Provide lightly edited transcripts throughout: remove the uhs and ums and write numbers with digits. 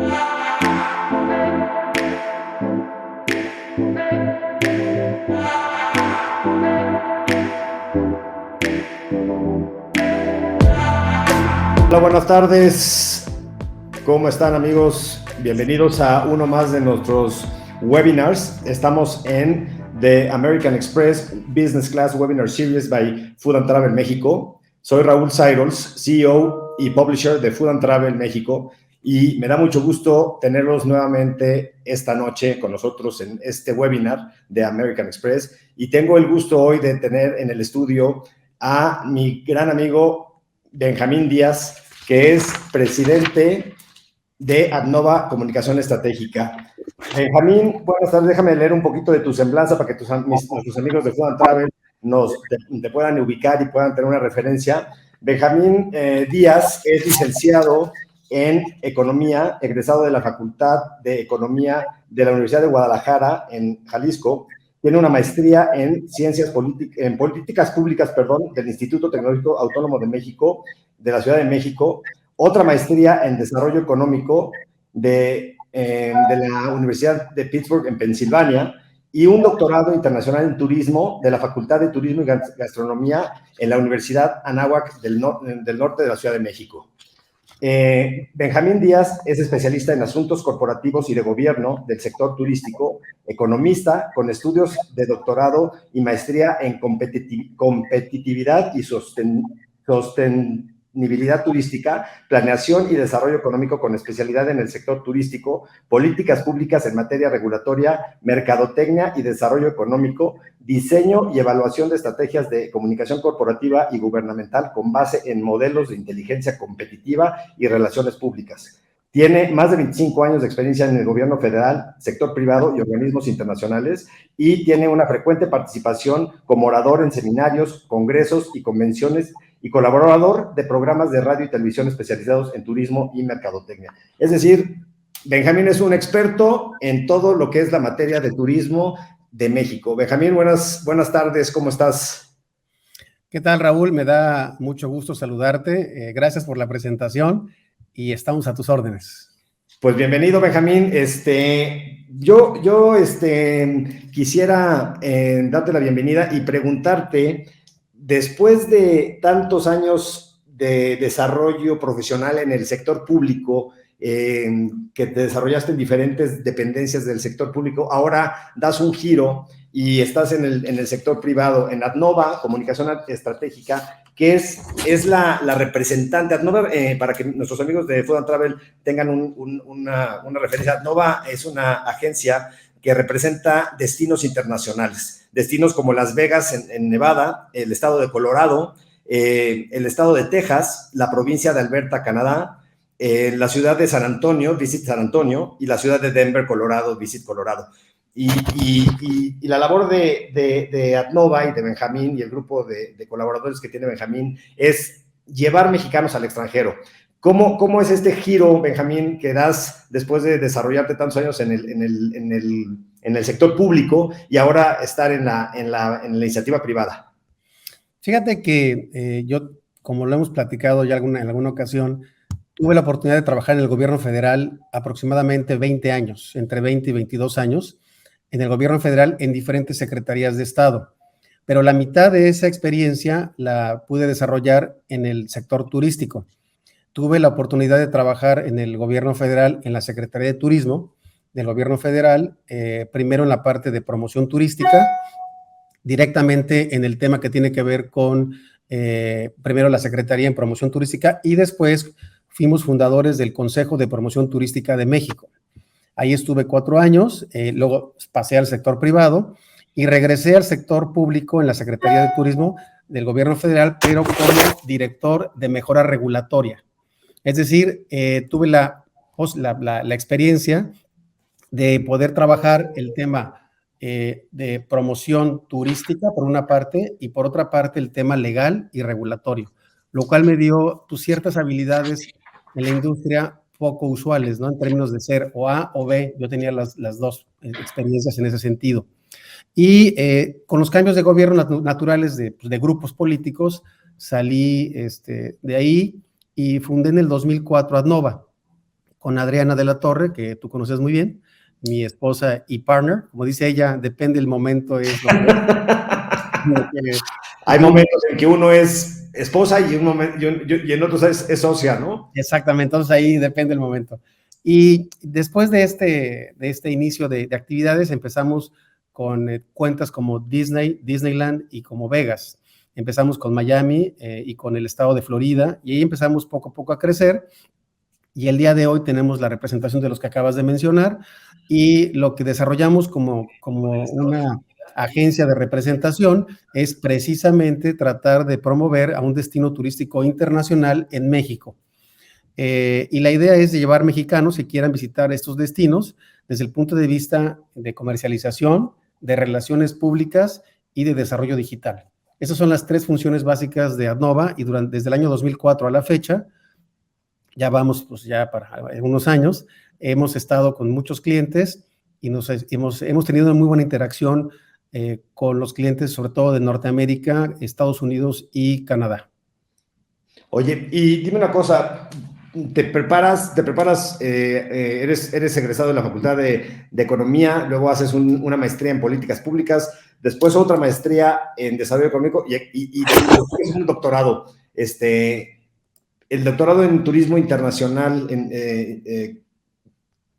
Hola, buenas tardes. ¿Cómo están, amigos? Bienvenidos a uno más de nuestros webinars. Estamos en The American Express Business Class Webinar Series by Food and Travel México. Soy Raúl Sairols, CEO y Publisher de Food and Travel México, y me da mucho gusto tenerlos nuevamente esta noche con nosotros en este webinar de American Express. Y tengo el gusto hoy de tener en el estudio a mi gran amigo Benjamín Díaz, que es presidente de Adnova Comunicación Estratégica. Benjamín, buenas tardes. Déjame leer un poquito de tu semblanza para que nuestros amigos de Food and Travel te puedan ubicar y puedan tener una referencia. Benjamín Díaz es licenciado en Economía, egresado de la Facultad de Economía de la Universidad de Guadalajara, en Jalisco. Tiene una maestría en políticas públicas, del Instituto Tecnológico Autónomo de México, de la Ciudad de México. Otra maestría en Desarrollo Económico de la Universidad de Pittsburgh, en Pensilvania, y un doctorado internacional en Turismo de la Facultad de Turismo y Gastronomía en la Universidad Anáhuac del norte de la Ciudad de México. Benjamín Díaz es especialista en asuntos corporativos y de gobierno del sector turístico, economista con estudios de doctorado y maestría en competitividad y sostenibilidad turística, planeación y desarrollo económico con especialidad en el sector turístico, políticas públicas en materia regulatoria, mercadotecnia y desarrollo económico, diseño y evaluación de estrategias de comunicación corporativa y gubernamental con base en modelos de inteligencia competitiva y relaciones públicas. Tiene más de 25 años de experiencia en el gobierno federal, sector privado y organismos internacionales, y tiene una frecuente participación como orador en seminarios, congresos y convenciones, y colaborador de programas de radio y televisión especializados en turismo y mercadotecnia. Es decir, Benjamín es un experto en todo lo que es la materia de turismo de México. Benjamín, buenas tardes, ¿cómo estás? ¿Qué tal, Raúl? Me da mucho gusto saludarte. Gracias por la presentación y estamos a tus órdenes. Pues bienvenido, Benjamín. Yo quisiera darte la bienvenida y preguntarte, después de tantos años de desarrollo profesional en el sector público, que te desarrollaste en diferentes dependencias del sector público, ahora das un giro y estás en el sector privado, en Adnova Comunicación Estratégica, que es la representante. Adnova, para que nuestros amigos de Food and Travel tengan una referencia, Adnova es una agencia que representa destinos internacionales, destinos como Las Vegas en Nevada, el estado de Colorado, el estado de Texas, la provincia de Alberta, Canadá, la ciudad de San Antonio, Visit San Antonio, y la ciudad de Denver, Colorado, Visit Colorado. Y la labor de Adnova y de Benjamín y el grupo de colaboradores que tiene Benjamín es llevar mexicanos al extranjero. ¿Cómo es este giro, Benjamín, que das después de desarrollarte tantos años en el sector público y ahora estar en la iniciativa privada? Fíjate que yo, como lo hemos platicado ya en alguna ocasión, tuve la oportunidad de trabajar en el gobierno federal aproximadamente 20 años, entre 20 y 22 años, en el gobierno federal en diferentes secretarías de Estado. Pero la mitad de esa experiencia la pude desarrollar en el sector turístico. Tuve la oportunidad de trabajar en el gobierno federal, en la Secretaría de Turismo del gobierno federal, primero en la parte de promoción turística, directamente en el tema que tiene que ver con, primero la Secretaría en Promoción Turística, y después fuimos fundadores del Consejo de Promoción Turística de México. Ahí estuve 4 años, luego pasé al sector privado y regresé al sector público en la Secretaría de Turismo del gobierno federal, pero como director de mejora regulatoria. Es decir, tuve la experiencia de poder trabajar el tema de promoción turística, por una parte, y por otra parte el tema legal y regulatorio, lo cual me dio ciertas habilidades en la industria poco usuales, ¿no? En términos de ser o A o B, yo tenía las dos experiencias en ese sentido. Y con los cambios de gobierno naturales de grupos políticos, salí de ahí y fundé en el 2004 Adnova. con Adriana de la Torre, que tú conoces muy bien, mi esposa y partner. Como dice ella, depende del momento, es lo que Hay momentos en que uno es esposa y, y en otros es socia, ¿no? Exactamente, entonces ahí depende el momento. Y después de este inicio de actividades, empezamos con cuentas como Disney, Disneyland y como Vegas. Empezamos con Miami y con el estado de Florida, y ahí empezamos poco a poco a crecer. Y el día de hoy tenemos la representación de los que acabas de mencionar, y lo que desarrollamos como una agencia de representación es precisamente tratar de promover a un destino turístico internacional en México. Y la idea es de llevar mexicanos que quieran visitar estos destinos desde el punto de vista de comercialización, de relaciones públicas y de desarrollo digital. Esas son las tres funciones básicas de Adnova, y desde el año 2004 a la fecha, ya vamos pues ya para algunos años, hemos estado con muchos clientes y hemos tenido una muy buena interacción con los clientes, sobre todo de Norteamérica, Estados Unidos y Canadá. Oye, y dime una cosa, eres egresado de la Facultad de Economía, luego haces una maestría en Políticas Públicas, después otra maestría en Desarrollo Económico y después un doctorado. El doctorado en Turismo Internacional,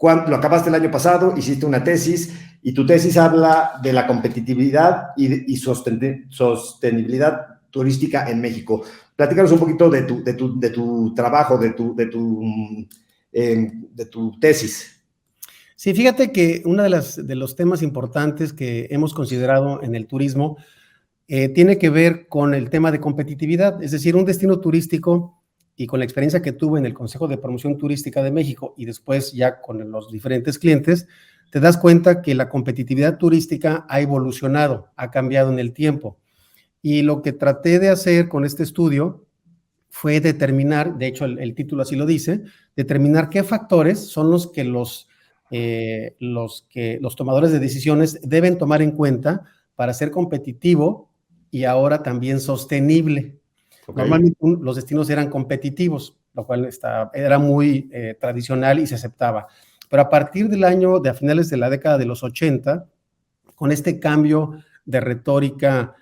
lo acabaste el año pasado, hiciste una tesis, y tu tesis habla de la competitividad y sostenibilidad turística en México. Platícanos un poquito de tu trabajo, de tu tesis. Sí, fíjate que uno de los temas importantes que hemos considerado en el turismo tiene que ver con el tema de competitividad, es decir, un destino turístico, y con la experiencia que tuve en el Consejo de Promoción Turística de México y después ya con los diferentes clientes, te das cuenta que la competitividad turística ha evolucionado, ha cambiado en el tiempo. Y lo que traté de hacer con este estudio fue determinar, de hecho el título así lo dice, determinar qué factores son los que los tomadores de decisiones deben tomar en cuenta para ser competitivo y ahora también sostenible. Okay. Normalmente los destinos eran competitivos, lo cual era muy tradicional y se aceptaba. Pero a partir a finales de la década de los 80, con este cambio de retórica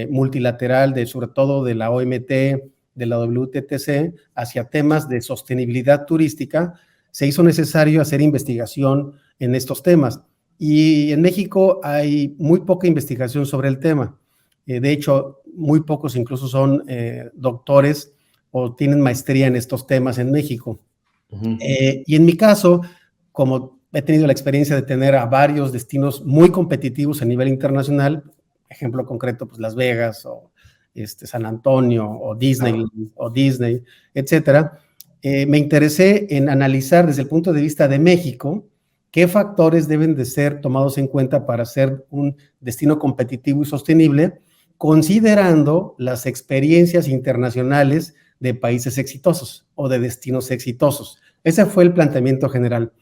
multilateral, sobre todo de la OMT, de la WTTC, hacia temas de sostenibilidad turística, se hizo necesario hacer investigación en estos temas. Y en México hay muy poca investigación sobre el tema. De hecho, muy pocos incluso son doctores o tienen maestría en estos temas en México. Uh-huh. Y en mi caso, como he tenido la experiencia de tener a varios destinos muy competitivos a nivel internacional, ejemplo concreto, pues Las Vegas o San Antonio o Disney, etcétera, me interesé en analizar desde el punto de vista de México qué factores deben de ser tomados en cuenta para ser un destino competitivo y sostenible, considerando las experiencias internacionales de países exitosos o de destinos exitosos. Ese fue el planteamiento general.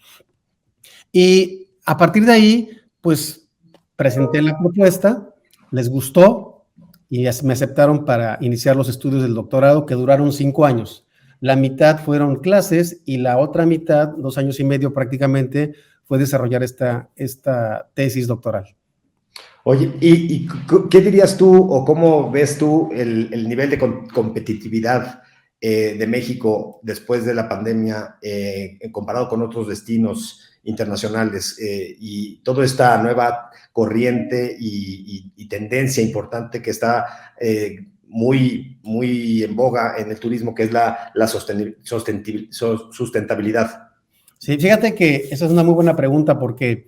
Y a partir de ahí, pues, presenté la propuesta, les gustó y me aceptaron para iniciar los estudios del doctorado, que duraron 5 años. La mitad fueron clases y la otra mitad, 2 años y medio prácticamente, fue desarrollar esta tesis doctoral. Oye, ¿y qué dirías tú o cómo ves tú el nivel de competitividad de México después de la pandemia comparado con otros destinos internacionales y toda esta nueva corriente y tendencia importante que está muy en boga en el turismo, que es la sustentabilidad? Sí, fíjate que esa es una muy buena pregunta, porque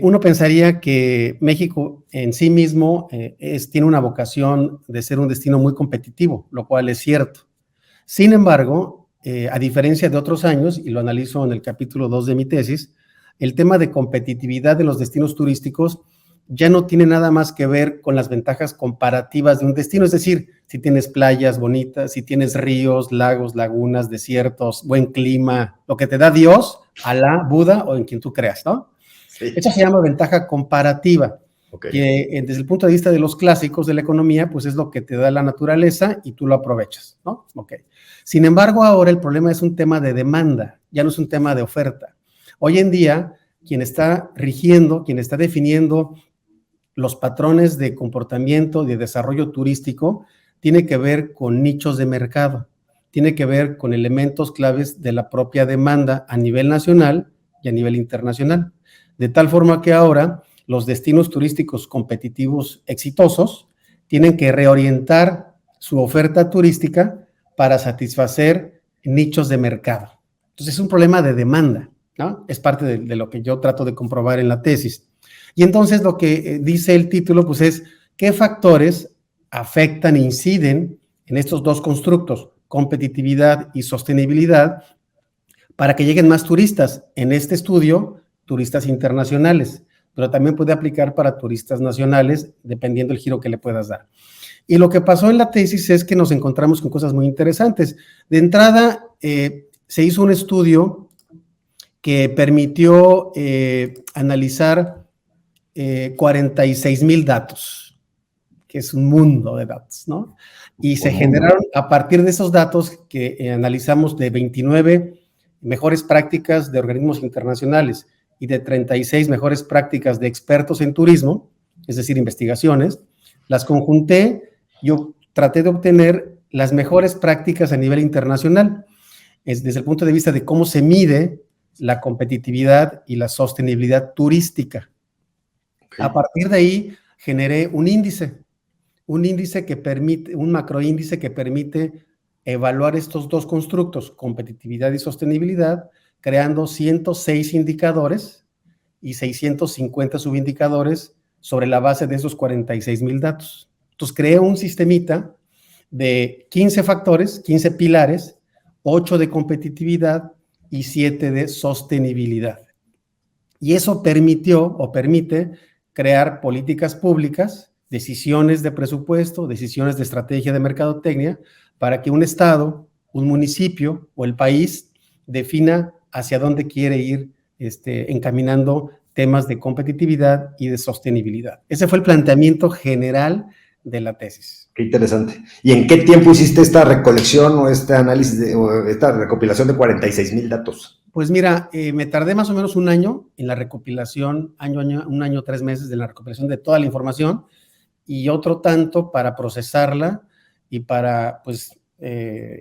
uno pensaría que México en sí mismo tiene una vocación de ser un destino muy competitivo, lo cual es cierto. Sin embargo, a diferencia de otros años, y lo analizo en el capítulo 2 de mi tesis, el tema de competitividad de los destinos turísticos ya no tiene nada más que ver con las ventajas comparativas de un destino, es decir, si tienes playas bonitas, si tienes ríos, lagos, lagunas, desiertos, buen clima, lo que te da Dios, Alá, Buda o en quien tú creas, ¿no? Sí. Eso se llama ventaja comparativa. Okay. que desde el punto de vista de los clásicos de la economía, pues es lo que te da la naturaleza y tú lo aprovechas, ¿no? Ok. Sin embargo, ahora el problema es un tema de demanda, ya no es un tema de oferta. Hoy en día, quien está rigiendo, quien está definiendo los patrones de comportamiento, de desarrollo turístico, tiene que ver con nichos de mercado, tiene que ver con elementos claves de la propia demanda a nivel nacional y a nivel internacional. De tal forma que ahora los destinos turísticos competitivos exitosos tienen que reorientar su oferta turística para satisfacer nichos de mercado. Entonces es un problema de demanda, ¿no? Es parte de lo que yo trato de comprobar en la tesis. Y entonces lo que dice el título, pues es qué factores afectan e inciden en estos dos constructos, competitividad y sostenibilidad, para que lleguen más turistas. En este estudio, turistas internacionales, pero también puede aplicar para turistas nacionales, dependiendo del giro que le puedas dar. Y lo que pasó en la tesis es que nos encontramos con cosas muy interesantes. De entrada, se hizo un estudio que permitió analizar 46,000 datos, que es un mundo de datos, ¿no? Y se generaron, a partir de esos datos que analizamos, de 29 mejores prácticas de organismos internacionales y de 36 mejores prácticas de expertos en turismo, es decir, investigaciones, las conjunté, yo traté de obtener las mejores prácticas a nivel internacional, desde el punto de vista de cómo se mide la competitividad y la sostenibilidad turística. Okay. A partir de ahí generé un índice que permite, un macroíndice que permite evaluar estos dos constructos, competitividad y sostenibilidad, creando 106 indicadores y 650 subindicadores sobre la base de esos 46,000 datos. Entonces creé un sistemita de 15 factores, 15 pilares, 8 de competitividad y 7 de sostenibilidad. Y eso permitió o permite crear políticas públicas, decisiones de presupuesto, decisiones de estrategia de mercadotecnia, para que un estado, un municipio o el país defina hacia dónde quiere ir encaminando temas de competitividad y de sostenibilidad. Ese fue el planteamiento general de la tesis. Qué interesante. ¿Y en qué tiempo hiciste esta recolección o este análisis, o esta recopilación de 46,000 datos? Pues mira, me tardé más o menos un año en la recopilación, un año, 3 meses de la recopilación de toda la información, y otro tanto para procesarla y para, pues,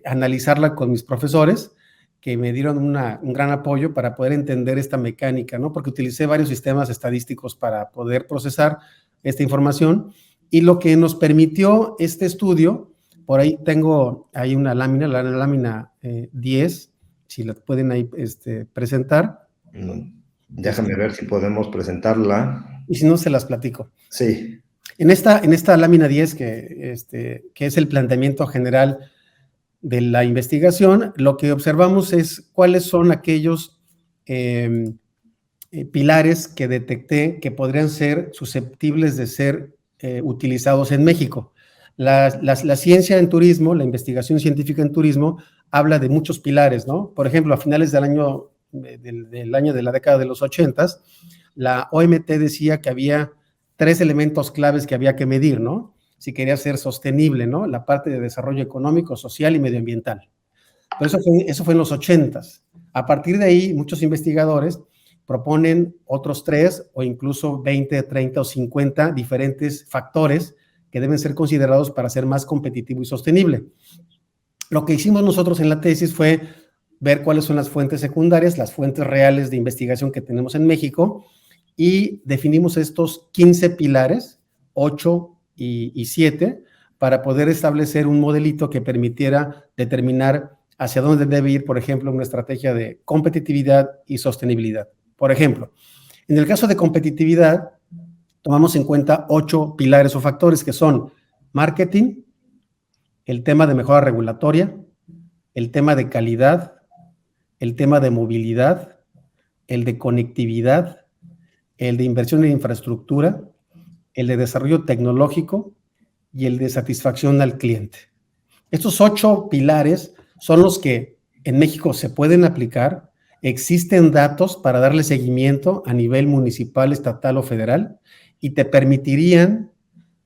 analizarla con mis profesores, que me dieron un gran apoyo para poder entender esta mecánica, ¿no? Porque utilicé varios sistemas estadísticos para poder procesar esta información, y lo que nos permitió este estudio, por ahí tengo ahí una lámina, la lámina 10, si la pueden ahí presentar. Déjame ver si podemos presentarla. Y si no, se las platico. Sí. En esta lámina 10, que es el planteamiento general de la investigación, lo que observamos es cuáles son aquellos pilares que detecté que podrían ser susceptibles de ser utilizados en México. La ciencia en turismo, la investigación científica en turismo, habla de muchos pilares, ¿no? Por ejemplo, a finales del año de la década de los 80s, la OMT decía que había 3 elementos claves que había que medir, ¿no? Si quería ser sostenible, ¿no? La parte de desarrollo económico, social y medioambiental. Pero eso fue en los 80s. A partir de ahí, muchos investigadores proponen otros 3 o incluso 20, 30 o 50 diferentes factores que deben ser considerados para ser más competitivo y sostenible. Lo que hicimos nosotros en la tesis fue ver cuáles son las fuentes secundarias, las fuentes reales de investigación que tenemos en México, y definimos estos 15 pilares, 8 y 7, para poder establecer un modelito que permitiera determinar hacia dónde debe ir, por ejemplo, una estrategia de competitividad y sostenibilidad. Por ejemplo, en el caso de competitividad, tomamos en cuenta 8 pilares o factores que son marketing, el tema de mejora regulatoria, el tema de calidad, el tema de movilidad, el de conectividad, el de inversión en infraestructura, el de desarrollo tecnológico y el de satisfacción al cliente. Estos 8 pilares son los que en México se pueden aplicar. Existen datos para darle seguimiento a nivel municipal, estatal o federal, y te permitirían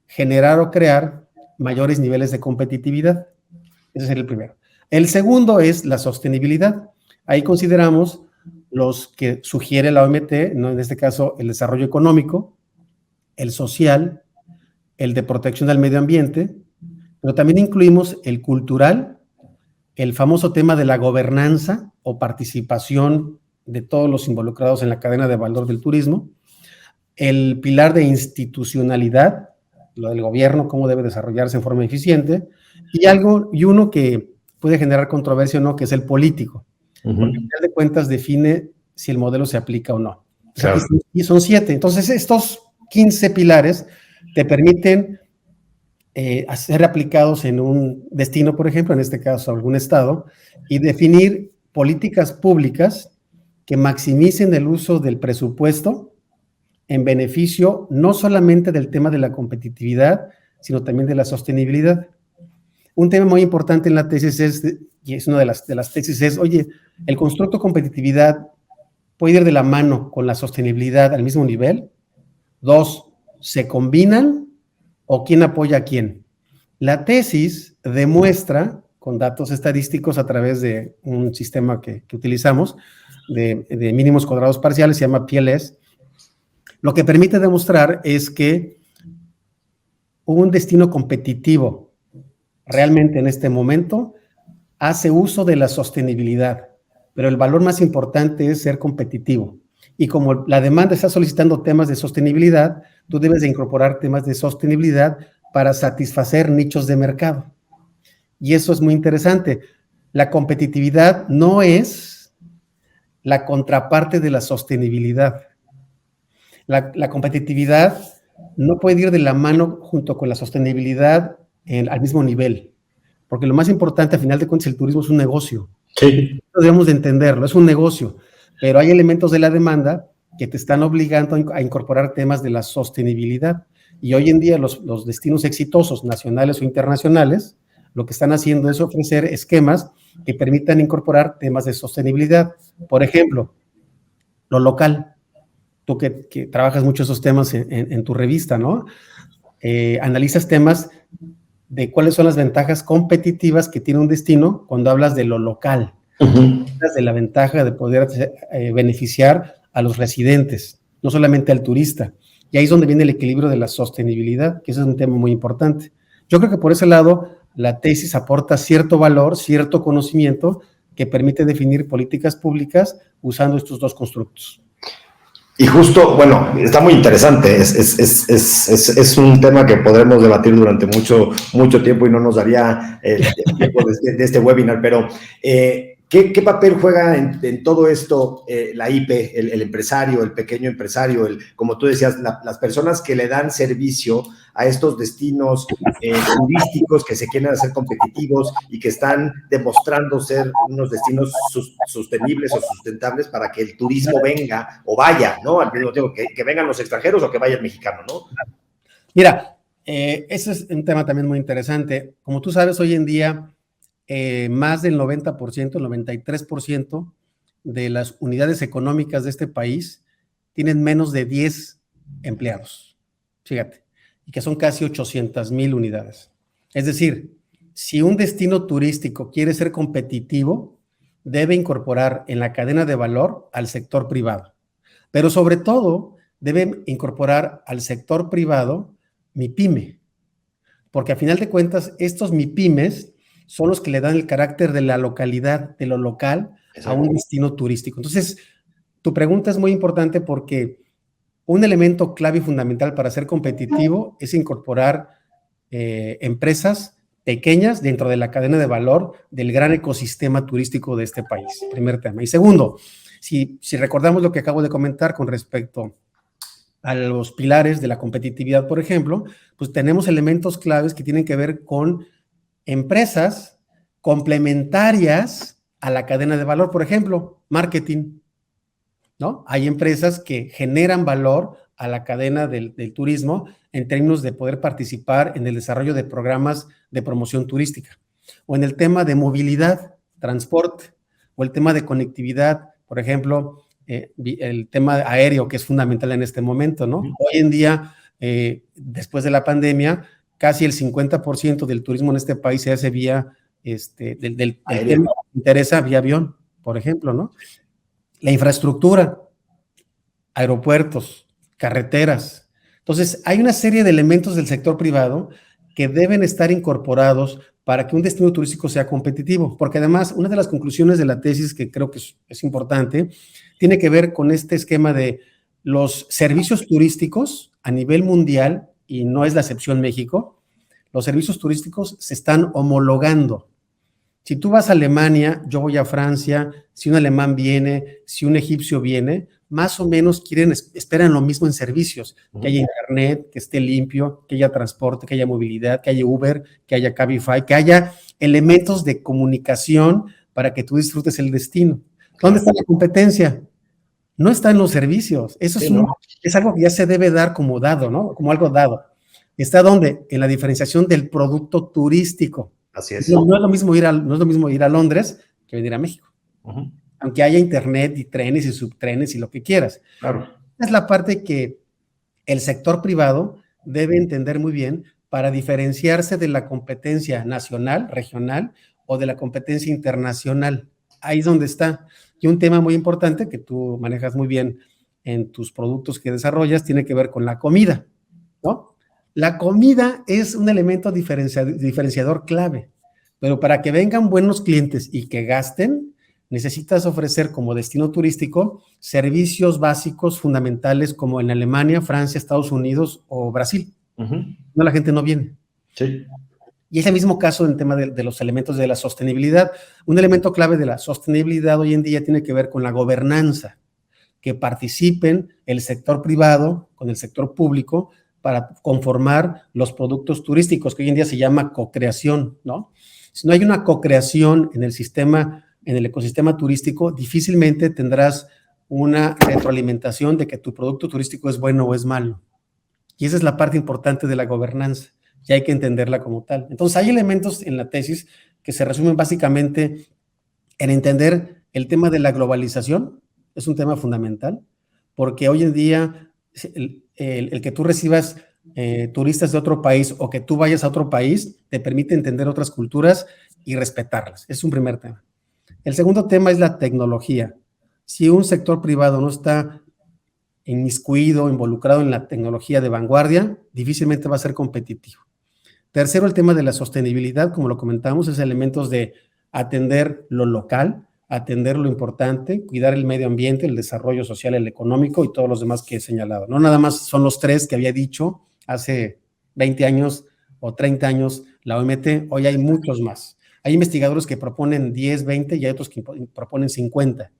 generar o crear mayores niveles de competitividad. Ese sería el primero. El segundo es la sostenibilidad. Ahí consideramos los que sugiere la OMT, ¿no? En este caso el desarrollo económico, el social, el de protección al medio ambiente, pero también incluimos el cultural, el famoso tema de la gobernanza o participación de todos los involucrados en la cadena de valor del turismo, el pilar de institucionalidad, lo del gobierno, cómo debe desarrollarse en forma eficiente, y uno que puede generar controversia o no, que es el político, porque al final de cuentas define si el modelo se aplica o no. Claro. Y son 7. Entonces, estos 15 pilares te permiten ser aplicados en un destino, por ejemplo, en este caso algún estado, y definir políticas públicas que maximicen el uso del presupuesto en beneficio no solamente del tema de la competitividad, sino también de la sostenibilidad. Un tema muy importante en la tesis y es una de las tesis es, oye, ¿el constructo competitividad puede ir de la mano con la sostenibilidad al mismo nivel? 2, ¿se combinan o quién apoya a quién? La tesis demuestra, con datos estadísticos a través de un sistema que utilizamos, de mínimos cuadrados parciales, se llama PLS, lo que permite demostrar es que un destino competitivo realmente en este momento hace uso de la sostenibilidad, pero el valor más importante es ser competitivo. Y como la demanda está solicitando temas de sostenibilidad, tú debes de incorporar temas de sostenibilidad para satisfacer nichos de mercado. Y eso es muy interesante. La competitividad no es la contraparte de la sostenibilidad. La competitividad no puede ir de la mano junto con la sostenibilidad al mismo nivel, porque lo más importante, a final de cuentas, el turismo es un negocio. Sí. Debemos de entenderlo, es un negocio, pero hay elementos de la demanda que te están obligando a incorporar temas de la sostenibilidad. Y hoy en día los destinos exitosos, nacionales o internacionales, lo que están haciendo es ofrecer esquemas que permitan incorporar temas de sostenibilidad. Por ejemplo, lo local. Tú que trabajas mucho esos temas en tu revista, ¿no? Analizas temas de cuáles son las ventajas competitivas que tiene un destino cuando hablas de lo local. De la ventaja de poder beneficiar a los residentes, no solamente al turista. Y ahí es donde viene el equilibrio de la sostenibilidad, que ese es un tema muy importante. Yo creo que por ese lado la tesis aporta cierto valor, cierto conocimiento que permite definir políticas públicas usando estos dos constructos. Y justo, bueno, está muy interesante, es un tema que podremos debatir durante mucho tiempo y no nos daría el tiempo de este webinar, pero ¿qué papel juega en todo esto la IP, el empresario, el pequeño empresario, como tú decías, las personas que le dan servicio a estos destinos turísticos que se quieren hacer competitivos y que están demostrando ser unos destinos sostenibles o sustentables para que el turismo venga o vaya, ¿no? Al mismo tiempo, que vengan los extranjeros o que vaya el mexicano, ¿no? Mira, ese es un tema también muy interesante. Como tú sabes, hoy en día más del 90%, el 93% de las unidades económicas de este país tienen menos de 10 empleados. Fíjate, y que son casi 800,000 unidades. Es decir, si un destino turístico quiere ser competitivo, debe incorporar en la cadena de valor al sector privado, pero sobre todo debe incorporar al sector privado MIPYME, porque a final de cuentas estos MIPYMES son los que le dan el carácter de la localidad, de lo local, a un destino turístico. Entonces, tu pregunta es muy importante porque un elemento clave y fundamental para ser competitivo es incorporar empresas pequeñas dentro de la cadena de valor del gran ecosistema turístico de este país, primer tema. Y segundo, si recordamos lo que acabo de comentar con respecto a los pilares de la competitividad, por ejemplo, pues tenemos elementos claves que tienen que ver con empresas complementarias a la cadena de valor, por ejemplo, marketing, ¿no? Hay empresas que generan valor a la cadena del turismo en términos de poder participar en el desarrollo de programas de promoción turística, o en el tema de movilidad, transporte, o el tema de conectividad, por ejemplo, el tema aéreo, que es fundamental en este momento, ¿no? Hoy en día después de la pandemia, casi el 50% del turismo en este país se hace vía, del tema que me interesa, vía avión, por ejemplo, ¿no? La infraestructura, aeropuertos, carreteras. Entonces, hay una serie de elementos del sector privado que deben estar incorporados para que un destino turístico sea competitivo, porque además una de las conclusiones de la tesis que creo que es importante, tiene que ver con este esquema de los servicios turísticos a nivel mundial, y no es la excepción México, los servicios turísticos se están homologando. Si tú vas a Alemania, yo voy a Francia, si un alemán viene, si un egipcio viene, más o menos esperan lo mismo en servicios, que haya internet, que esté limpio, que haya transporte, que haya movilidad, que haya Uber, que haya Cabify, que haya elementos de comunicación para que tú disfrutes el destino. ¿Dónde está la competencia? No está en los servicios. Eso es algo que ya se debe dar como dado, ¿no? Como algo dado. ¿Está dónde? En la diferenciación del producto turístico. Así es. No es lo mismo ir a Londres que venir a México. Aunque haya internet y trenes y subtrenes y lo que quieras. Claro. Es la parte que el sector privado debe entender muy bien para diferenciarse de la competencia nacional, regional o de la competencia internacional. Ahí es donde está. Y un tema muy importante que tú manejas muy bien en tus productos que desarrollas tiene que ver con la comida, ¿no? La comida es un elemento diferenciador clave, pero para que vengan buenos clientes y que gasten, necesitas ofrecer como destino turístico servicios básicos fundamentales como en Alemania, Francia, Estados Unidos o Brasil. No, la gente no viene. Sí. Y es el mismo caso en el tema de los elementos de la sostenibilidad. Un elemento clave de la sostenibilidad hoy en día tiene que ver con la gobernanza, que participen el sector privado con el sector público para conformar los productos turísticos, que hoy en día se llama co-creación, ¿no? Si no hay una co-creación en el ecosistema turístico, difícilmente tendrás una retroalimentación de que tu producto turístico es bueno o es malo. Y esa es la parte importante de la gobernanza, y hay que entenderla como tal. Entonces, hay elementos en la tesis que se resumen básicamente en entender el tema de la globalización, es un tema fundamental, porque hoy en día el que tú recibas turistas de otro país o que tú vayas a otro país te permite entender otras culturas y respetarlas. Es un primer tema. El segundo tema es la tecnología. Si un sector privado no está inmiscuido, involucrado en la tecnología de vanguardia, difícilmente va a ser competitivo. Tercero, el tema de la sostenibilidad, como lo comentamos, es elementos de atender lo local, atender lo importante, cuidar el medio ambiente, el desarrollo social, el económico y todos los demás que he señalado. No nada más son los tres que había dicho hace 20 años o 30 años la OMT, hoy hay muchos más. Hay investigadores que proponen 10, 20 y hay otros que proponen 50.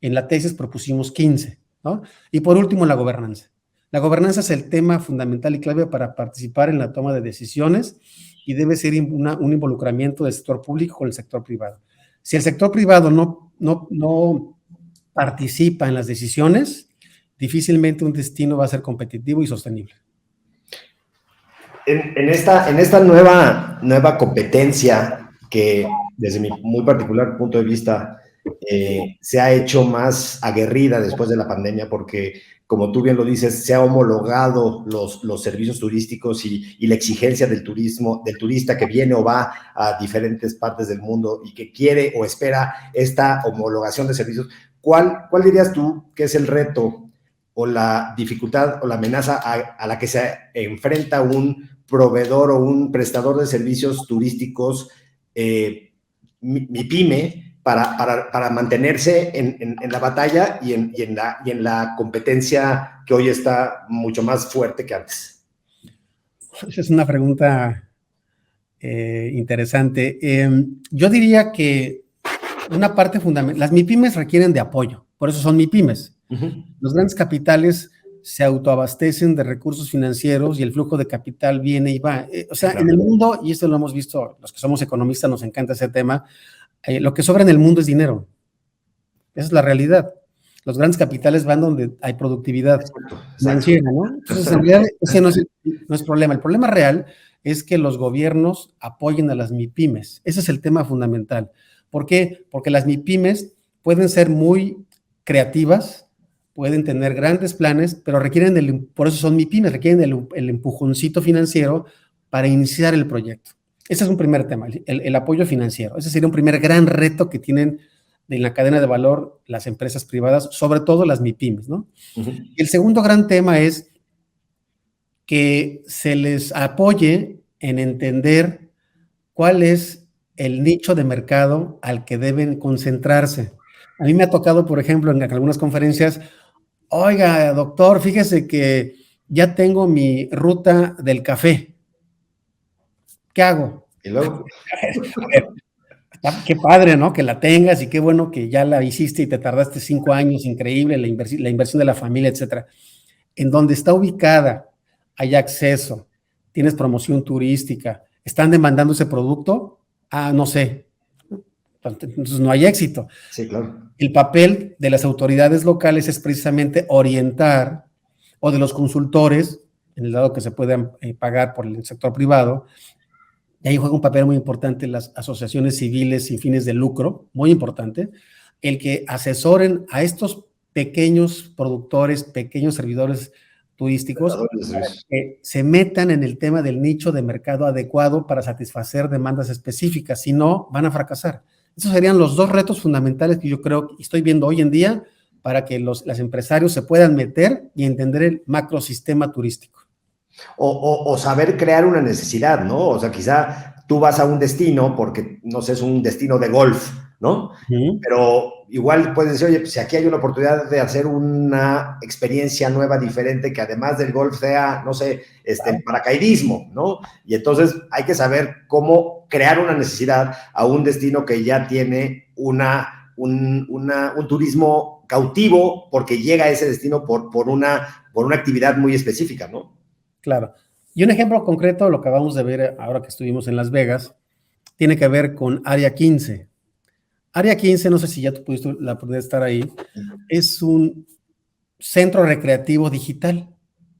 En la tesis propusimos 15, ¿no? Y por último, la gobernanza. La gobernanza es el tema fundamental y clave para participar en la toma de decisiones y debe ser un involucramiento del sector público con el sector privado. Si el sector privado no participa en las decisiones, difícilmente un destino va a ser competitivo y sostenible. En esta nueva competencia que desde mi muy particular punto de vista se ha hecho más aguerrida después de la pandemia porque, como tú bien lo dices, se ha homologado los servicios turísticos y la exigencia del turista que viene o va a diferentes partes del mundo y que quiere o espera esta homologación de servicios. ¿Cuál dirías tú que es el reto o la dificultad o la amenaza a la que se enfrenta un proveedor o un prestador de servicios turísticos, MIPYME, para mantenerse en la batalla y en la competencia que hoy está mucho más fuerte que antes? Esa es una pregunta interesante. Yo diría que una parte fundamental, las MIPYMES requieren de apoyo, por eso son MIPYMES. Los grandes capitales se autoabastecen de recursos financieros y el flujo de capital viene y va. O sea, claro, en el mundo, y esto lo hemos visto, los que somos economistas nos encanta ese tema, lo que sobra en el mundo es dinero. Esa es la realidad. Los grandes capitales van donde hay productividad financiera, ¿no? Entonces, en realidad, ese no es problema. El problema real es que los gobiernos apoyen a las MIPYMES. Ese es el tema fundamental. ¿Por qué? Porque las MIPYMES pueden ser muy creativas, pueden tener grandes planes, pero requieren, por eso son MIPYMES, requieren el empujoncito financiero para iniciar el proyecto. Ese es un primer tema, el apoyo financiero. Ese sería un primer gran reto que tienen en la cadena de valor las empresas privadas, sobre todo las MIPYMES, ¿no? Y el segundo gran tema es que se les apoye en entender cuál es el nicho de mercado al que deben concentrarse. A mí me ha tocado, por ejemplo, en algunas conferencias, oiga, doctor, fíjese que ya tengo mi ruta del café. ¿Qué hago? Y luego, Qué padre, ¿no? Que la tengas y qué bueno que ya la hiciste y te tardaste 5 años, increíble, la inversión de la familia, etcétera. En donde está ubicada, hay acceso, tienes promoción turística, ¿están demandando ese producto? Ah, no sé. Entonces no hay éxito. sí, claro. El papel de las autoridades locales es precisamente orientar, o de los consultores, en el dado que se puedan pagar por el sector privado, y ahí juega un papel muy importante las asociaciones civiles sin fines de lucro, muy importante, el que asesoren a estos pequeños productores, pequeños servidores turísticos, para que se metan en el tema del nicho de mercado adecuado para satisfacer demandas específicas, si no, van a fracasar. Esos serían los dos retos fundamentales que yo creo que estoy viendo hoy en día para que los empresarios se puedan meter y entender el macrosistema turístico. O saber crear una necesidad, ¿no? O sea, quizá tú vas a un destino porque, no sé, es un destino de golf, ¿no? Pero igual puedes decir, oye, pues si aquí hay una oportunidad de hacer una experiencia nueva, diferente, que además del golf sea, no sé, paracaidismo, ¿no? Y entonces hay que saber cómo crear una necesidad a un destino que ya tiene un turismo cautivo porque llega a ese destino por una actividad muy específica, ¿no? Claro. Y un ejemplo concreto, lo que acabamos de ver ahora que estuvimos en Las Vegas, tiene que ver con Área 15. Área 15, no sé si ya tú pudiste la oportunidad de estar ahí, es un centro recreativo digital,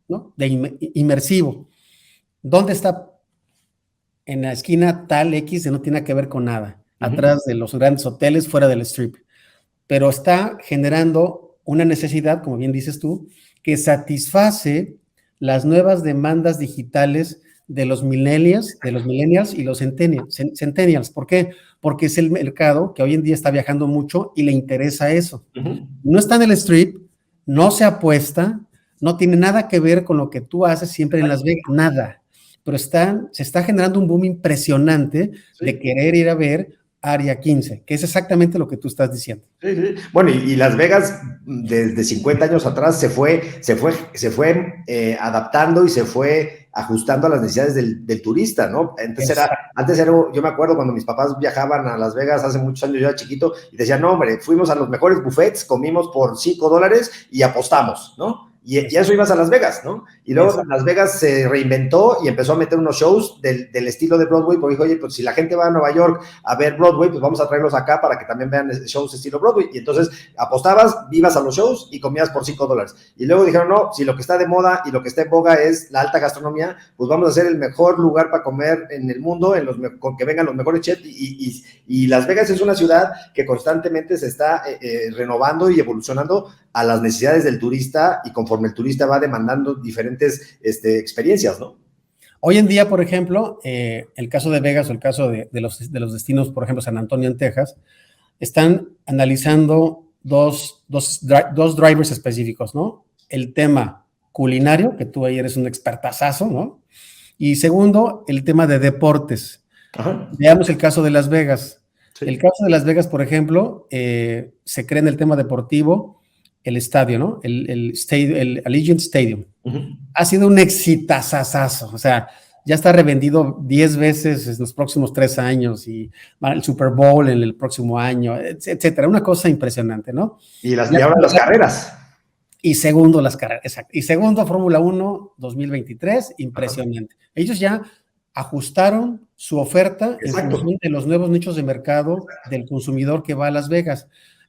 ¿no? Inmersivo. ¿Dónde está? En la esquina tal X que no tiene que ver con nada, atrás de los grandes hoteles, fuera del strip. Pero está generando una necesidad, como bien dices tú, que satisface las nuevas demandas digitales de los millennials y los centennials. ¿Por qué? Porque es el mercado que hoy en día está viajando mucho y le interesa eso. No está en el strip, no se apuesta, no tiene nada que ver con lo que tú haces siempre en Las Vegas, nada. Pero se está generando un boom impresionante de querer ir a ver Área 15, que es exactamente lo que tú estás diciendo. Sí, sí. Bueno, y Las Vegas desde 50 años atrás se fue adaptando y se fue ajustando a las necesidades del turista, ¿no? Antes era, yo me acuerdo cuando mis papás viajaban a Las Vegas hace muchos años, yo era chiquito, y decían, no, hombre, fuimos a los mejores buffets, comimos por $5 y apostamos, ¿no? Y eso ibas a Las Vegas, ¿no? Y luego Las Vegas se reinventó y empezó a meter unos shows del estilo de Broadway, porque dijo, oye, pues si la gente va a Nueva York a ver Broadway, pues vamos a traerlos acá para que también vean shows estilo Broadway. Y entonces apostabas, ibas a los shows y comías por $5. Y luego dijeron, no, si lo que está de moda y lo que está en boga es la alta gastronomía, pues vamos a hacer el mejor lugar para comer en el mundo, con que vengan los mejores chefs. Y Las Vegas es una ciudad que constantemente se está renovando y evolucionando a las necesidades del turista, y conforme el turista va demandando diferentes experiencias, ¿no? Hoy en día, por ejemplo, el caso de Vegas o el caso de los destinos, por ejemplo, San Antonio en Texas, están analizando dos drivers específicos, ¿no? El tema culinario, que tú ahí eres un expertazazo, ¿no? Y segundo, el tema de deportes. Ajá. Veamos el caso de Las Vegas. Sí. El caso de Las Vegas, por ejemplo, se cree en el tema deportivo el estadio, ¿no? El Allegiant Stadium. Ha sido un exitazazazo, o sea, ya está revendido 10 veces en los próximos 3 años y el Super Bowl en el próximo año, etcétera. Una cosa impresionante, ¿no? Y ahora las carreras. Y segundo, las carreras, exacto. Y segundo, Fórmula 1 2023, impresionante. Ajá. Ellos ya ajustaron su oferta en función de los nuevos nichos de mercado del consumidor que va a Las Vegas.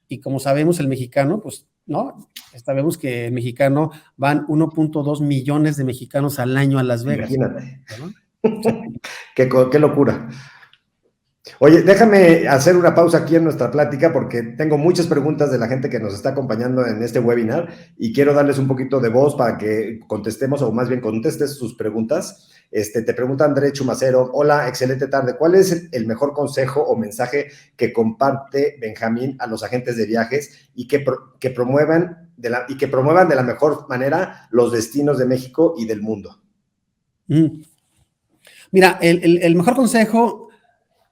Y como sabemos, el mexicano, pues, ¿no? Sabemos que el mexicano van 1.2 millones de mexicanos al año a Las Vegas. Imagínate. ¿No? Qué locura. Oye, déjame hacer una pausa aquí en nuestra plática porque tengo muchas preguntas de la gente que nos está acompañando en este webinar y quiero darles un poquito de voz para que contestemos, o más bien contestes sus preguntas. Te pregunta André Chumacero: hola, excelente tarde. ¿Cuál es el mejor consejo o mensaje que comparte Benjamín a los agentes de viajes y que promuevan de la mejor manera los destinos de México y del mundo? Mira, el mejor consejo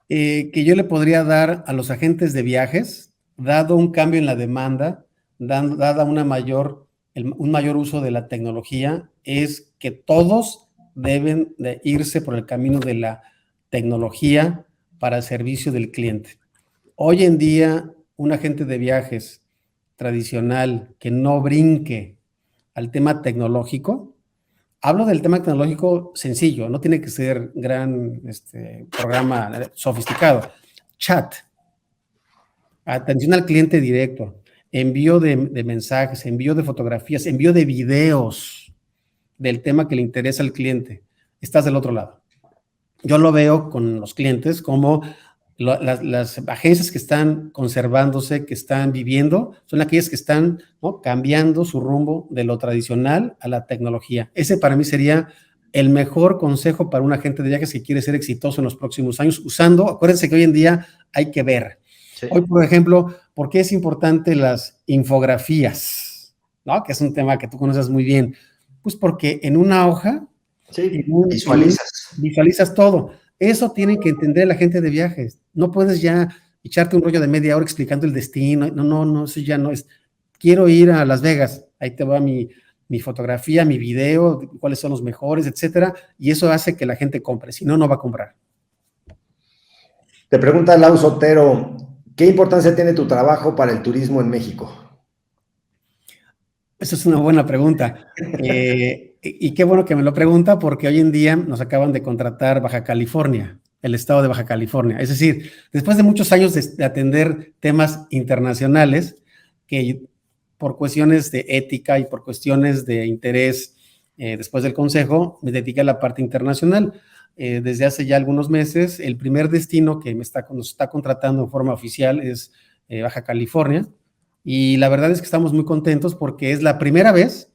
que yo le podría dar a los agentes de viajes, dado un cambio en la demanda, dada un mayor uso de la tecnología, es que todos deben de irse por el camino de la tecnología para el servicio del cliente. Hoy en día, un agente de viajes tradicional que no brinque al tema tecnológico, hablo del tema tecnológico sencillo, no tiene que ser gran programa sofisticado. Chat, atención al cliente directo, envío de mensajes, envío de fotografías, envío de videos del tema que le interesa al cliente. Estás del otro lado. Yo lo veo con los clientes como las agencias que están conservándose, que están viviendo, son aquellas que están, ¿no?, cambiando su rumbo de lo tradicional a la tecnología. Ese para mí sería el mejor consejo para un agente de viajes que quiere ser exitoso en los próximos años, usando, acuérdense que hoy en día hay que ver. Sí. Hoy, por ejemplo, ¿por qué es importante las infografías? ¿No? Que es un tema que tú conoces muy bien. Pues porque en una hoja, sí, visualizas todo. Eso tiene que entender la gente de viajes. No puedes ya echarte un rollo de media hora explicando el destino. No, eso ya no es. Quiero ir a Las Vegas. Ahí te va mi fotografía, mi video, cuáles son los mejores, etcétera. Y eso hace que la gente compre. Si no, no va a comprar. Te pregunta Lau Sotero: ¿qué importancia tiene tu trabajo para el turismo en México? Esa es una buena pregunta. Y qué bueno que me lo pregunta, porque hoy en día nos acaban de contratar Baja California, el estado de Baja California. Es decir, después de muchos años de atender temas internacionales, que por cuestiones de ética y por cuestiones de interés, después del consejo, me dediqué a la parte internacional. Desde hace ya algunos meses, el primer destino que nos está contratando en forma oficial es Baja California. Y la verdad es que estamos muy contentos porque es la primera vez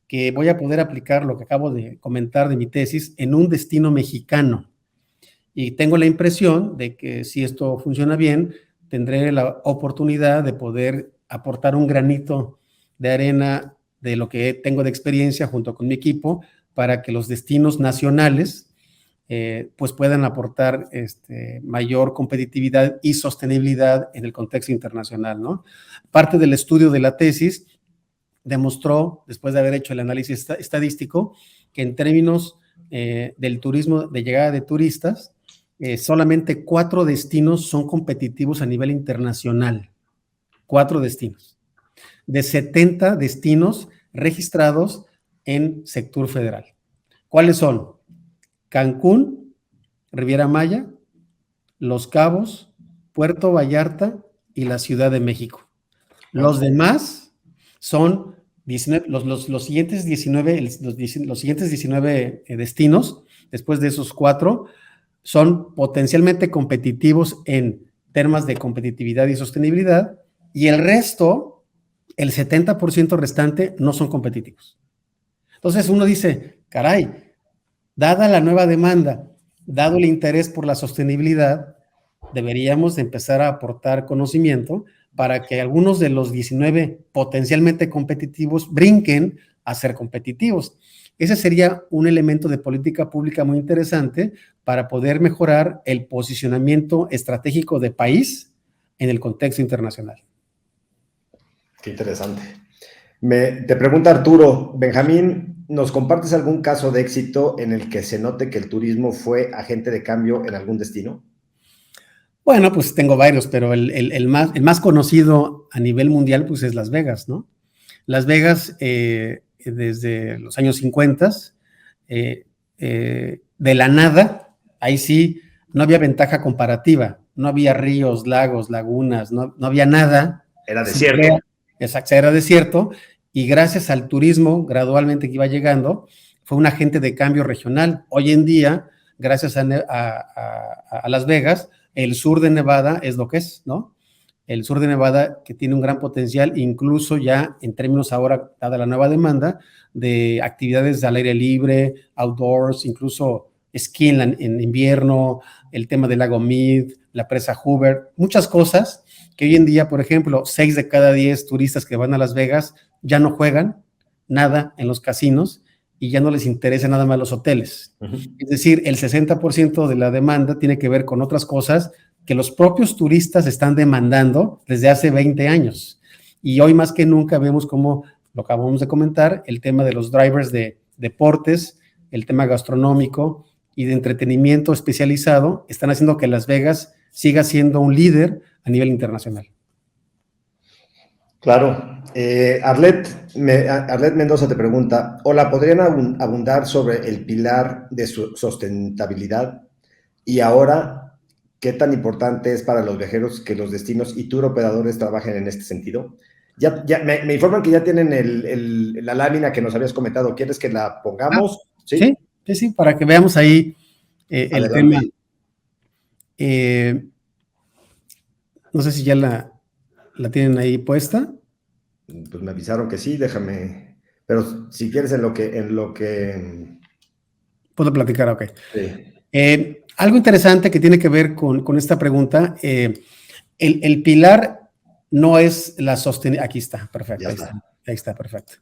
que voy a poder aplicar lo que acabo de comentar de mi tesis en un destino mexicano. Y tengo la impresión de que si esto funciona bien, tendré la oportunidad de poder aportar un granito de arena de lo que tengo de experiencia junto con mi equipo para que los destinos nacionales pues puedan aportar mayor competitividad y sostenibilidad en el contexto internacional, ¿no? Parte del estudio de la tesis demostró, después de haber hecho el análisis estadístico, que en términos del turismo de llegada de turistas, solamente 4 destinos son competitivos a nivel internacional. 4 destinos. De 70 destinos registrados en sector federal. ¿Cuáles son? Cancún, Riviera Maya, Los Cabos, Puerto Vallarta y la Ciudad de México. Los demás son 19, los siguientes 19, los siguientes 19 destinos, después de esos 4, son potencialmente competitivos en temas de competitividad y sostenibilidad, y el resto, el 70% restante, no son competitivos. Entonces uno dice, caray, dada la nueva demanda, dado el interés por la sostenibilidad, deberíamos de empezar a aportar conocimiento para que algunos de los 19 potencialmente competitivos brinquen a ser competitivos. Ese sería un elemento de política pública muy interesante para poder mejorar el posicionamiento estratégico de país en el contexto internacional. Qué interesante. Te pregunta Arturo: Benjamín, ¿nos compartes algún caso de éxito en el que se note que el turismo fue agente de cambio en algún destino? Bueno, pues tengo varios, pero el más conocido a nivel mundial pues es Las Vegas, ¿no? Las Vegas, desde los años 50, de la nada, ahí sí, no había ventaja comparativa, no había ríos, lagos, lagunas, no había nada. Era desierto. Exacto, era desierto, y gracias al turismo gradualmente que iba llegando, fue un agente de cambio regional. Hoy en día, gracias a Las Vegas, el sur de Nevada es lo que es, ¿no? El sur de Nevada que tiene un gran potencial, incluso ya en términos ahora, dada la nueva demanda, de actividades al aire libre, outdoors, incluso esquí en invierno, el tema del lago Mead, la presa Hoover, muchas cosas que hoy en día, por ejemplo, 6 de cada 10 turistas que van a Las Vegas ya no juegan nada en los casinos y ya no les interesa nada más los hoteles. Es decir, el 60% de la demanda tiene que ver con otras cosas que los propios turistas están demandando desde hace 20 años. Y hoy más que nunca vemos como, lo acabamos de comentar, el tema de los drivers de deportes, el tema gastronómico y de entretenimiento especializado están haciendo que Las Vegas siga siendo un líder a nivel internacional. Claro. Arlet Mendoza te pregunta, hola, ¿podrían abundar sobre el pilar de su sustentabilidad? Y ahora, ¿qué tan importante es para los viajeros que los destinos y tour operadores trabajen en este sentido? Ya me informan que ya tienen la lámina que nos habías comentado. ¿Quieres que la pongamos? Sí, para que veamos ahí el tema. No sé si ya la tienen ahí puesta. Pues me avisaron que sí, déjame. Pero si quieres en lo que... Puedo platicar, ok. Sí. Algo interesante que tiene que ver con esta pregunta, el pilar no es la sostenibilidad. Aquí está, perfecto. Ahí está, perfecto.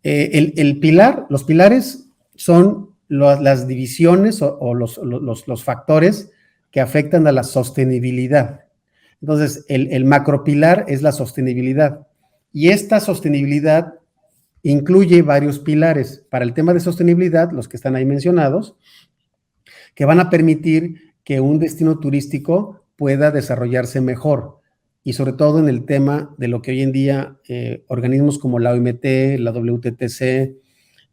El pilar, los pilares son las divisiones o los factores que afectan a la sostenibilidad. Entonces, el macropilar es la sostenibilidad. Y esta sostenibilidad incluye varios pilares. Para el tema de sostenibilidad, los que están ahí mencionados, que van a permitir que un destino turístico pueda desarrollarse mejor. Y sobre todo en el tema de lo que hoy en día organismos como la OMT, la WTTC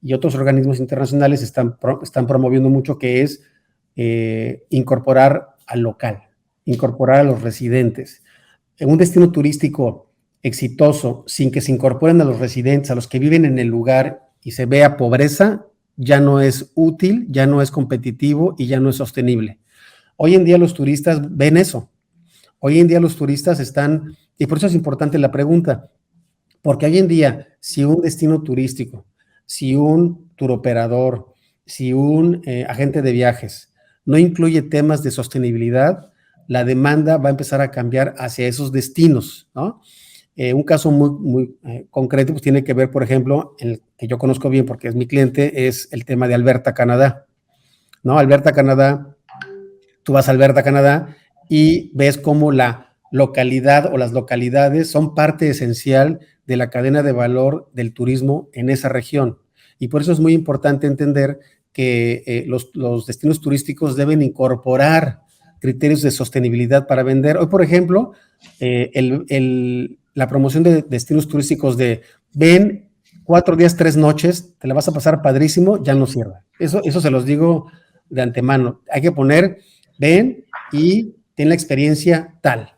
y otros organismos internacionales están promoviendo mucho, que es incorporar al local, incorporar a los residentes. En un destino turístico exitoso, sin que se incorporen a los residentes, a los que viven en el lugar y se vea pobreza, ya no es útil, ya no es competitivo y ya no es sostenible. Hoy en día los turistas ven eso. Hoy en día los turistas están, y por eso es importante la pregunta, porque hoy en día, si un destino turístico, si un turoperador, si un agente de viajes no incluye temas de sostenibilidad, la demanda va a empezar a cambiar hacia esos destinos, ¿no? Un caso muy concreto pues tiene que ver, por ejemplo, el que yo conozco bien porque es mi cliente, es el tema de Alberta, Canadá, ¿no? Alberta, Canadá, tú vas a Alberta, Canadá y ves cómo la localidad o las localidades son parte esencial de la cadena de valor del turismo en esa región. Y por eso es muy importante entender que los destinos turísticos deben incorporar criterios de sostenibilidad para vender. Hoy, por ejemplo, la promoción de destinos turísticos de ven 4 días, 3 noches, te la vas a pasar padrísimo, ya no sirve. Eso se los digo de antemano. Hay que poner, ven y ten la experiencia tal,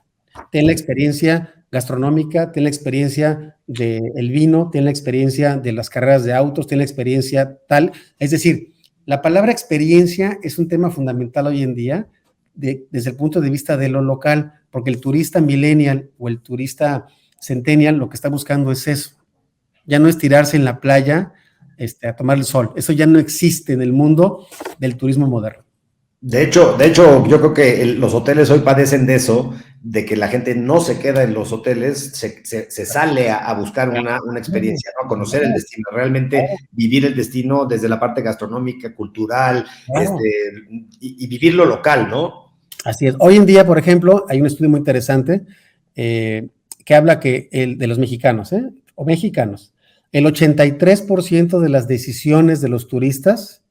ten la experiencia gastronómica, ten la experiencia del vino, ten la experiencia de las carreras de autos, ten la experiencia tal. Es decir, la palabra experiencia es un tema fundamental hoy en día desde el punto de vista de lo local, porque el turista millennial o el turista centennial lo que está buscando es eso. Ya no es tirarse en la playa a tomar el sol. Eso ya no existe en el mundo del turismo moderno. De hecho, yo creo que los hoteles hoy padecen de eso, de que la gente no se queda en los hoteles, se sale a buscar una experiencia, ¿no? A conocer el destino, realmente vivir el destino desde la parte gastronómica, cultural, y vivir lo local, ¿no? Así es. Hoy en día, por ejemplo, hay un estudio muy interesante que habla de los mexicanos, o mexicanos, el 83% de las decisiones de los turistas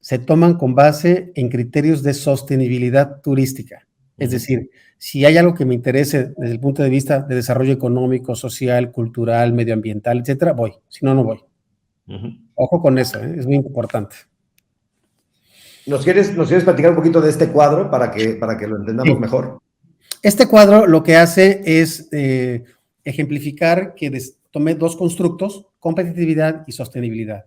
se toman con base en criterios de sostenibilidad turística. Es decir, si hay algo que me interese desde el punto de vista de desarrollo económico, social, cultural, medioambiental, etcétera, voy. Si no, no voy. Ojo con eso, es muy importante. ¿Nos quieres platicar un poquito de este cuadro para que lo entendamos mejor? Este cuadro lo que hace es ejemplificar que tomé 2 constructos, competitividad y sostenibilidad.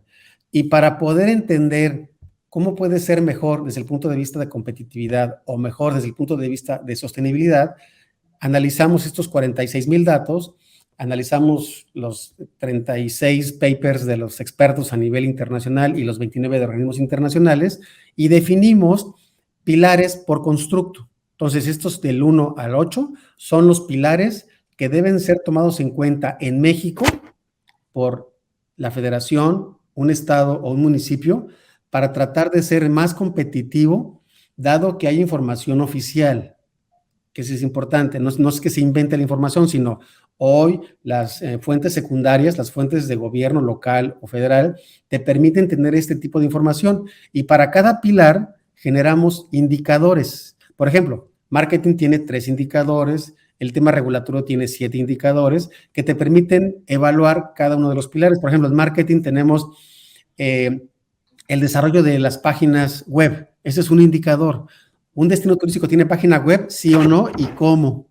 Y para poder entender ¿cómo puede ser mejor desde el punto de vista de competitividad o mejor desde el punto de vista de sostenibilidad? Analizamos estos 46,000 datos, analizamos los 36 papers de los expertos a nivel internacional y los 29 de organismos internacionales y definimos pilares por constructo. Entonces, estos del 1 al 8 son los pilares que deben ser tomados en cuenta en México por la federación, un estado o un municipio para tratar de ser más competitivo, dado que hay información oficial, que eso es importante. No es que se invente la información, sino hoy las fuentes secundarias, las fuentes de gobierno local o federal, te permiten tener este tipo de información. Y para cada pilar generamos indicadores. Por ejemplo, marketing tiene 3 indicadores, el tema regulatorio tiene 7 indicadores que te permiten evaluar cada uno de los pilares. Por ejemplo, en marketing tenemos el desarrollo de las páginas web. Ese es un indicador. ¿Un destino turístico tiene página web? ¿Sí o no? ¿Y cómo?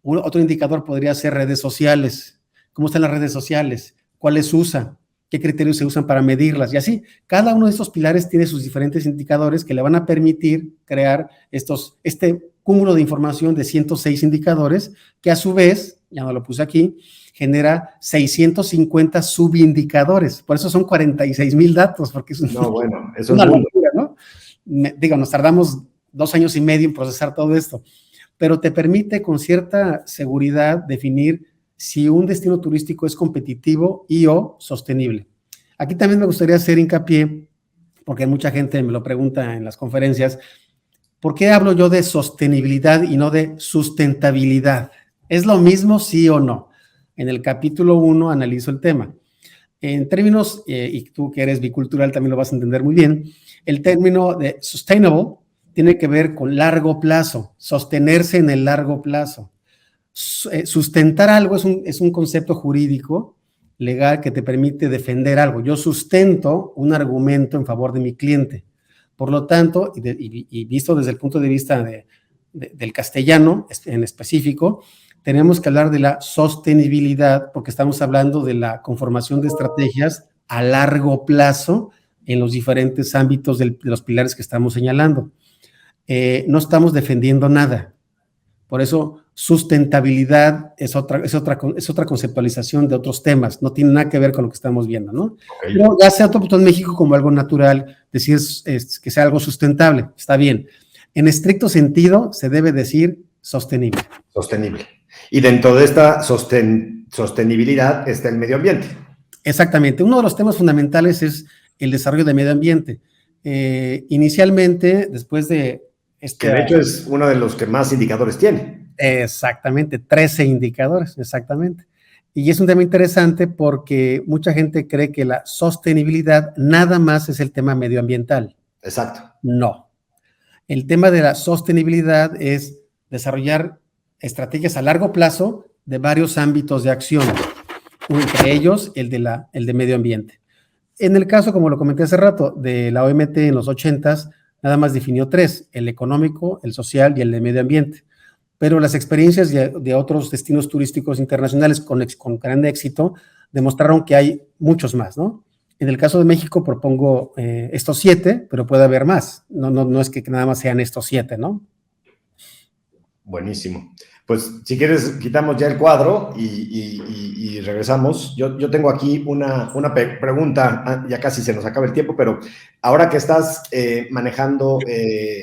Otro indicador podría ser redes sociales. ¿Cómo están las redes sociales? ¿Cuáles usa? ¿Qué criterios se usan para medirlas? Y así, cada uno de estos pilares tiene sus diferentes indicadores que le van a permitir crear este cúmulo de información de 106 indicadores que a su vez, ya no lo puse aquí, genera 650 subindicadores. Por eso son 46,000 datos, porque es una locura, ¿no? Nos tardamos 2 años y medio en procesar todo esto, pero te permite con cierta seguridad definir si un destino turístico es competitivo y o sostenible. Aquí también me gustaría hacer hincapié, porque mucha gente me lo pregunta en las conferencias, ¿por qué hablo yo de sostenibilidad y no de sustentabilidad? ¿Es lo mismo, sí o no? En el capítulo 1 analizo el tema. En términos, y tú que eres bicultural también lo vas a entender muy bien, el término de sustainable tiene que ver con largo plazo, sostenerse en el largo plazo. Sustentar algo es un concepto jurídico, legal, que te permite defender algo. Yo sustento un argumento en favor de mi cliente. Por lo tanto, y visto desde el punto de vista del castellano en específico, tenemos que hablar de la sostenibilidad porque estamos hablando de la conformación de estrategias a largo plazo en los diferentes ámbitos de los pilares que estamos señalando. No estamos defendiendo nada. Por eso, sustentabilidad es otra conceptualización de otros temas. No tiene nada que ver con lo que estamos viendo, ¿no? Okay. Pero ya se ha adoptado en México como algo natural, decir que sea algo sustentable. Está bien. En estricto sentido, se debe decir sostenible. Sostenible. Y dentro de esta sostenibilidad está el medio ambiente. Exactamente. Uno de los temas fundamentales es el desarrollo del medio ambiente. Inicialmente, después de... Que de hecho es uno de los que más indicadores tiene. Exactamente, 13 indicadores, exactamente. Y es un tema interesante porque mucha gente cree que la sostenibilidad nada más es el tema medioambiental. Exacto. No. El tema de la sostenibilidad es desarrollar estrategias a largo plazo de varios ámbitos de acción, entre ellos el de medio ambiente. En el caso, como lo comenté hace rato, de la OMT en los 80s, nada más definió 3, el económico, el social y el de medio ambiente. Pero las experiencias de otros destinos turísticos internacionales con gran éxito demostraron que hay muchos más, ¿no? En el caso de México propongo estos 7, pero puede haber más. No es que nada más sean estos 7, ¿no? Buenísimo. Pues si quieres, quitamos ya el cuadro y regresamos. Yo tengo aquí una pregunta, ya casi se nos acaba el tiempo, pero ahora que estás manejando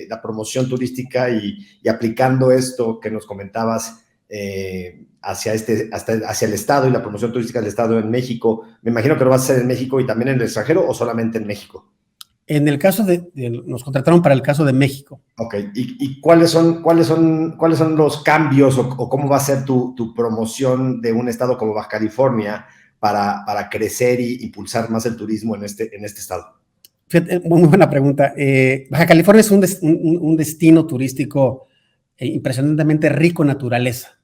la promoción turística y aplicando esto que nos comentabas hacia el Estado y la promoción turística del Estado en México, me imagino que lo vas a hacer en México y también en el extranjero o solamente en México. En el caso nos contrataron para el caso de México. Ok, ¿y cuáles son los cambios o cómo va a ser tu promoción de un estado como Baja California para crecer y impulsar más el turismo en este estado? Fíjate, muy buena pregunta. Baja California es un destino turístico impresionantemente rico en naturaleza.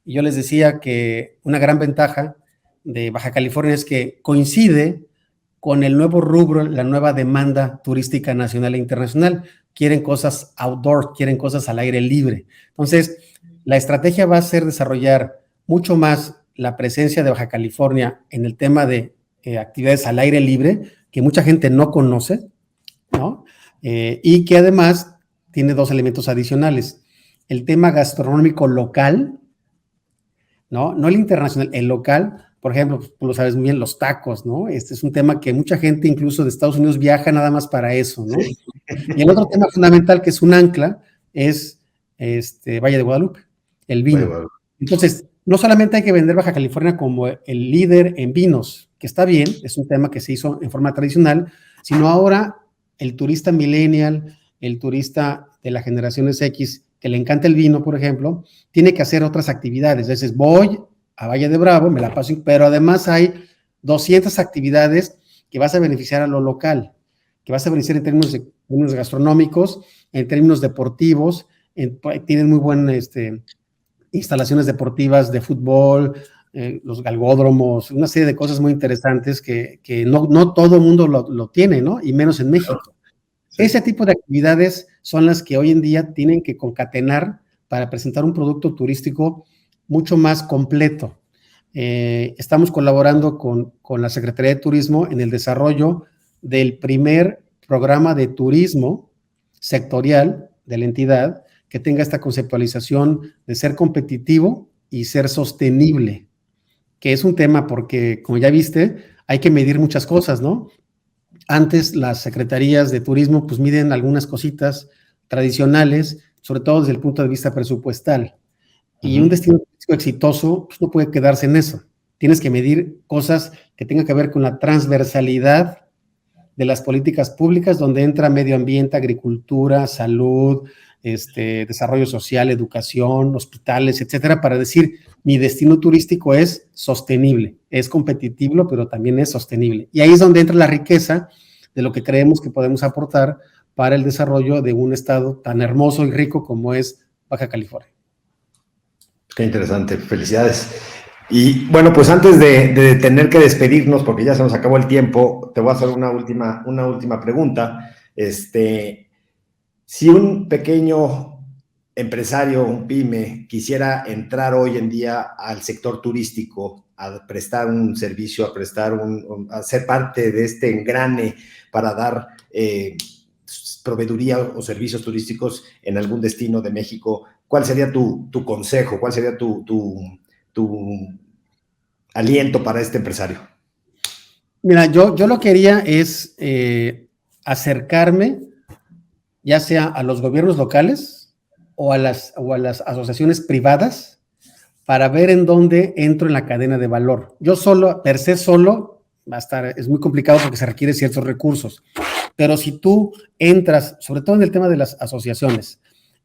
Y yo les decía que una gran ventaja de Baja California es que coincide con el nuevo rubro, la nueva demanda turística nacional e internacional. Quieren cosas outdoor, quieren cosas al aire libre. Entonces, la estrategia va a ser desarrollar mucho más la presencia de Baja California en el tema de actividades al aire libre, que mucha gente no conoce, ¿no? y que además tiene dos elementos adicionales. El tema gastronómico local, ¿no? No el internacional, el local. Por ejemplo, tú lo sabes muy bien, los tacos, ¿no? Este es un tema que mucha gente, incluso de Estados Unidos, viaja nada más para eso, ¿no? Sí. Y el otro tema fundamental, que es un ancla, es Valle de Guadalupe, el vino. Bueno, Entonces, no solamente hay que vender Baja California como el líder en vinos, que está bien, es un tema que se hizo en forma tradicional, sino ahora el turista millennial, el turista de las generaciones X, que le encanta el vino, por ejemplo, tiene que hacer otras actividades. Entonces, voy a Valle de Bravo, me la paso, pero además hay 200 actividades que vas a beneficiar a lo local, que vas a beneficiar en términos gastronómicos, en términos deportivos, tienen muy buenas instalaciones deportivas de fútbol, los galgódromos, una serie de cosas muy interesantes que no todo el mundo lo tiene, ¿no? Y menos en México. Sí. Ese tipo de actividades son las que hoy en día tienen que concatenar para presentar un producto turístico mucho más completo. Estamos colaborando con la Secretaría de Turismo en el desarrollo del primer programa de turismo sectorial de la entidad que tenga esta conceptualización de ser competitivo y ser sostenible, que es un tema porque, como ya viste, hay que medir muchas cosas, ¿no? Antes las secretarías de turismo pues miden algunas cositas tradicionales, sobre todo desde el punto de vista presupuestal. Y un destino turístico exitoso pues, no puede quedarse en eso. Tienes que medir cosas que tengan que ver con la transversalidad de las políticas públicas, donde entra medio ambiente, agricultura, salud, desarrollo social, educación, hospitales, etcétera, para decir, mi destino turístico es sostenible, es competitivo, pero también es sostenible. Y ahí es donde entra la riqueza de lo que creemos que podemos aportar para el desarrollo de un estado tan hermoso y rico como es Baja California. Qué interesante, felicidades. Y bueno, pues antes de tener que despedirnos, porque ya se nos acabó el tiempo, te voy a hacer una última pregunta. Si un pequeño empresario, un pyme, quisiera entrar hoy en día al sector turístico, a prestar un servicio, a ser parte de este engrane para dar proveeduría o servicios turísticos en algún destino de México, ¿cuál sería tu consejo? ¿Cuál sería tu aliento para este empresario? Mira, yo lo que haría es acercarme ya sea a los gobiernos locales o a las asociaciones privadas para ver en dónde entro en la cadena de valor. Yo solo, per se solo, es muy complicado porque se requieren ciertos recursos, pero si tú entras, sobre todo en el tema de las asociaciones,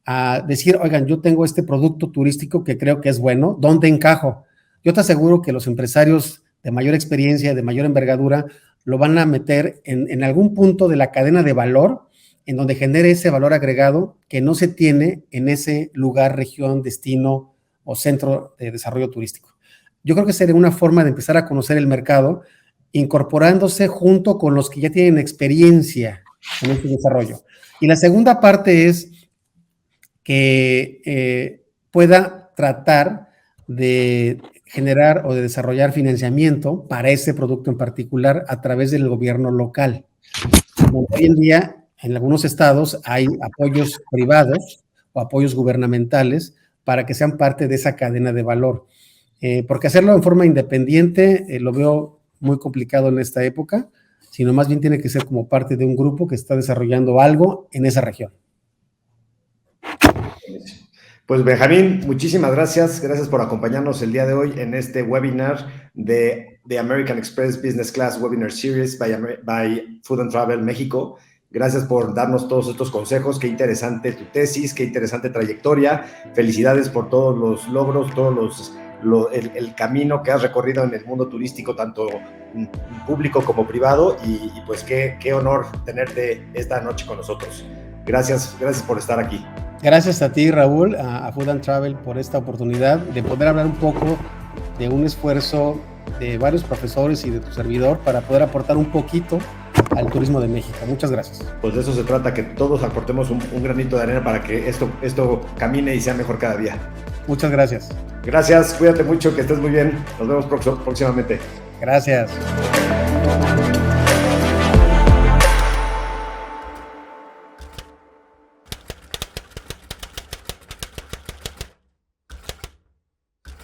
a decir, oigan, yo tengo este producto turístico que creo que es bueno, ¿dónde encajo? Yo te aseguro que los empresarios de mayor experiencia, de mayor envergadura, lo van a meter en algún punto de la cadena de valor, en donde genere ese valor agregado que no se tiene en ese lugar, región, destino o centro de desarrollo turístico. Yo creo que sería una forma de empezar a conocer el mercado, incorporándose junto con los que ya tienen experiencia en este desarrollo. Y la segunda parte es que pueda tratar de generar o de desarrollar financiamiento para ese producto en particular a través del gobierno local. Hoy en día, en algunos estados hay apoyos privados o apoyos gubernamentales para que sean parte de esa cadena de valor. Porque hacerlo en forma independiente lo veo muy complicado en esta época, sino más bien tiene que ser como parte de un grupo que está desarrollando algo en esa región. Pues Benjamín, muchísimas gracias. Gracias por acompañarnos el día de hoy en este webinar de American Express Business Class Webinar Series by Food and Travel México. Gracias por darnos todos estos consejos. Qué interesante tu tesis, qué interesante trayectoria. Felicidades por todos los logros, el camino que has recorrido en el mundo turístico, tanto público como privado. Y pues qué honor tenerte esta noche con nosotros. Gracias por estar aquí. Gracias a ti, Raúl, a Food and Travel, por esta oportunidad de poder hablar un poco de un esfuerzo de varios profesores y de tu servidor para poder aportar un poquito al turismo de México. Muchas gracias. Pues de eso se trata, que todos aportemos un granito de arena para que esto camine y sea mejor cada día. Muchas gracias. Gracias, cuídate mucho, que estés muy bien. Nos vemos próximamente. Gracias.